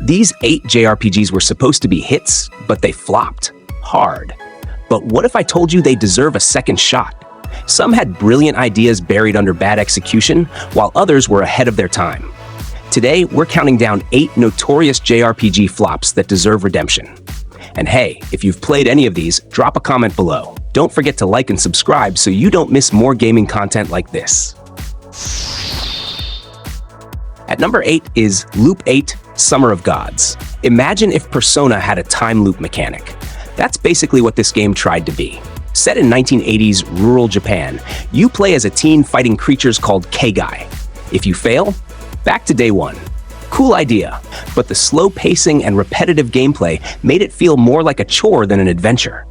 These 8 JRPGs were supposed to be hits, but they flopped hard. But what if I told you they deserve a second shot? Some had brilliant ideas buried under bad execution, while others were ahead of their time. Today, we're counting down 8 notorious JRPG flops that deserve redemption. And hey, if you've played any of these, drop a comment below. Don't forget to like and subscribe so you don't miss more gaming content like this. At number 8 is Loop 8, Summer of Gods. Imagine if Persona had a time loop mechanic. That's basically what this game tried to be. Set in 1980s rural Japan, you play as a teen fighting creatures called Keigai. If you fail, back to day one. Cool idea, but the slow pacing and repetitive gameplay made it feel more like a chore than an adventure.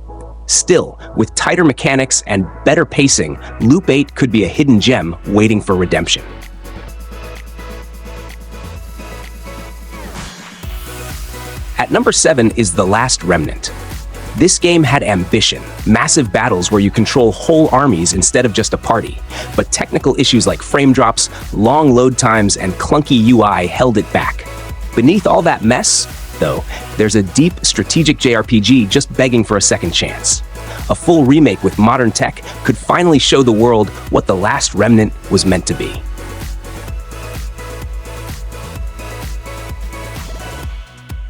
Still, with tighter mechanics and better pacing, Loop 8 could be a hidden gem waiting for redemption. At number 7 is The Last Remnant. This game had ambition, massive battles where you control whole armies instead of just a party, but technical issues like frame drops, long load times, and clunky UI held it back. Beneath all that mess, though, there's a deep strategic JRPG just begging for a second chance. A full remake with modern tech could finally show the world what The Last Remnant was meant to be.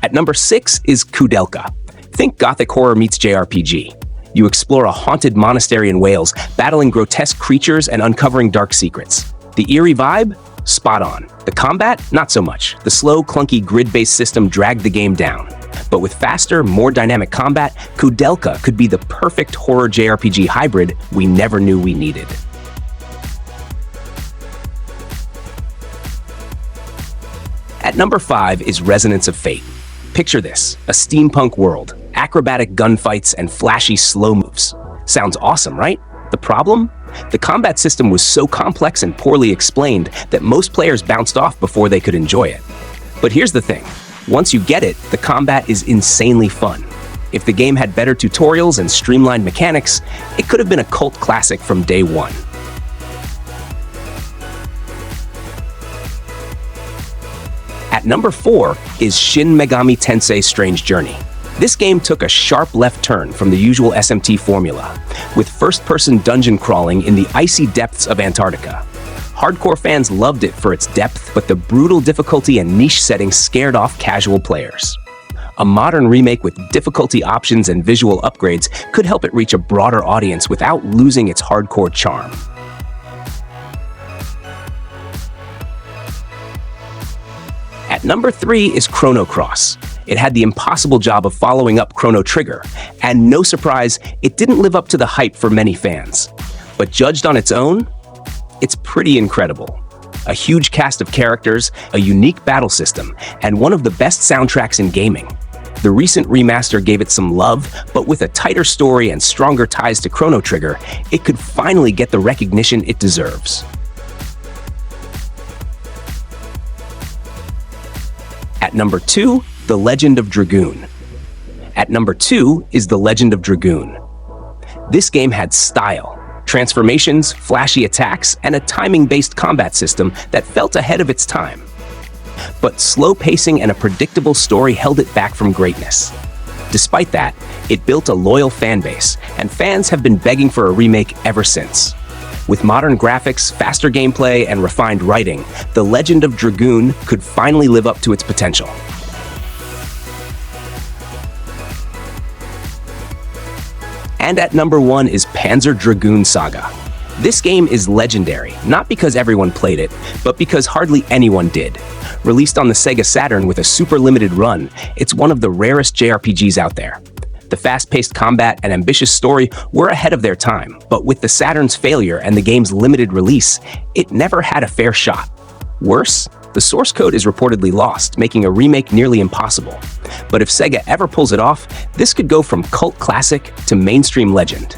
At number 6 is Koudelka. Think gothic horror meets JRPG. You explore a haunted monastery in Wales, battling grotesque creatures and uncovering dark secrets. The eerie vibe? Spot on. The combat? Not so much. The slow, clunky grid-based system dragged the game down. But with faster, more dynamic combat, Koudelka could be the perfect horror JRPG hybrid we never knew we needed. At number 5 is Resonance of Fate. Picture this, a steampunk world, acrobatic gunfights, and flashy slow moves. Sounds awesome, right? The problem? The combat system was so complex and poorly explained that most players bounced off before they could enjoy it. But here's the thing, once you get it, the combat is insanely fun. If the game had better tutorials and streamlined mechanics, it could have been a cult classic from day one. At number 4 is Shin Megami Tensei Strange Journey. This game took a sharp left turn from the usual SMT formula, with first-person dungeon crawling in the icy depths of Antarctica. Hardcore fans loved it for its depth, but the brutal difficulty and niche setting scared off casual players. A modern remake with difficulty options and visual upgrades could help it reach a broader audience without losing its hardcore charm. At number 3 is Chrono Cross. It had the impossible job of following up Chrono Trigger, and no surprise, it didn't live up to the hype for many fans. But judged on its own, it's pretty incredible. A huge cast of characters, a unique battle system, and one of the best soundtracks in gaming. The recent remaster gave it some love, but with a tighter story and stronger ties to Chrono Trigger, it could finally get the recognition it deserves. At number 2, The Legend of Dragoon. At number 2 is The Legend of Dragoon. This game had style, transformations, flashy attacks, and a timing-based combat system that felt ahead of its time. But slow pacing and a predictable story held it back from greatness. Despite that, it built a loyal fan base, and fans have been begging for a remake ever since. With modern graphics, faster gameplay, and refined writing, The Legend of Dragoon could finally live up to its potential. And at number 1 is Panzer Dragoon Saga. This game is legendary, not because everyone played it, but because hardly anyone did. Released on the Sega Saturn with a super limited run, it's one of the rarest JRPGs out there. The fast-paced combat and ambitious story were ahead of their time, but with the Saturn's failure and the game's limited release, it never had a fair shot. Worse, the source code is reportedly lost, making a remake nearly impossible. But if Sega ever pulls it off, this could go from cult classic to mainstream legend.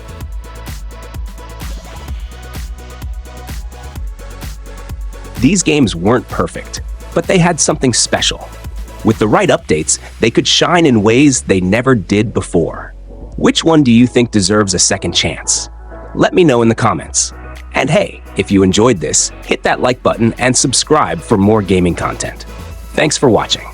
These games weren't perfect, but they had something special. With the right updates, they could shine in ways they never did before. Which one do you think deserves a second chance? Let me know in the comments. And hey, if you enjoyed this, hit that like button and subscribe for more gaming content. Thanks for watching.